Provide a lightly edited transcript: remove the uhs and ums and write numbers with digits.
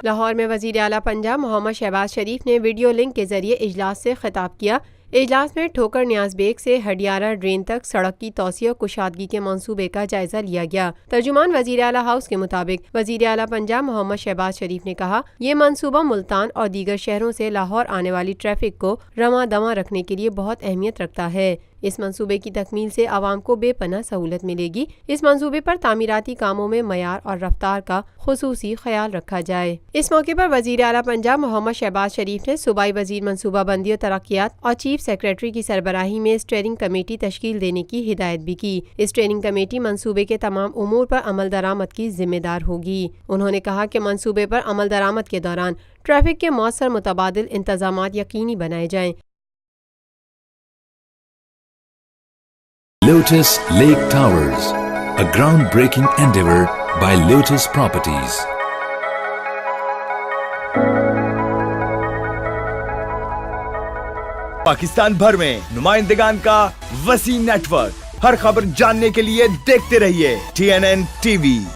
لاہور میں وزیر اعلیٰ پنجاب محمد شہباز شریف نے ویڈیو لنک کے ذریعے اجلاس سے خطاب کیا۔ اجلاس میں ٹھوکر نیاز بیگ سے ہڈیارہ ڈرین تک سڑک کی توسیع و کشادگی کے منصوبے کا جائزہ لیا گیا۔ ترجمان وزیر اعلیٰ ہاؤس کے مطابق وزیر اعلیٰ پنجاب محمد شہباز شریف نے کہا، یہ منصوبہ ملتان اور دیگر شہروں سے لاہور آنے والی ٹریفک کو رواں دواں رکھنے کے لیے بہت اہمیت رکھتا ہے۔ اس منصوبے کی تکمیل سے عوام کو بے پناہ سہولت ملے گی۔ اس منصوبے پر تعمیراتی کاموں میں معیار اور رفتار کا خصوصی خیال رکھا جائے۔ اس موقع پر وزیر اعلیٰ پنجاب محمد شہباز شریف نے صوبائی وزیر منصوبہ بندی و ترقیات اور چیف سیکریٹری کی سربراہی میں اسٹیئرنگ کمیٹی تشکیل دینے کی ہدایت بھی کی۔ اسٹیئرنگ کمیٹی منصوبے کے تمام امور پر عمل درآمد کی ذمہ دار ہوگی۔ انہوں نے کہا کہ منصوبے پر عمل درآمد کے دوران ٹریفک کے مؤثر متبادل انتظامات یقینی بنائے جائیں۔ Lotus Lake Towers, a groundbreaking endeavor by Lotus Properties. Pakistan بھر میں نمائندگان کا وسیع نیٹ ورک، ہر خبر جاننے کے لیے دیکھتے رہیے TNN TV۔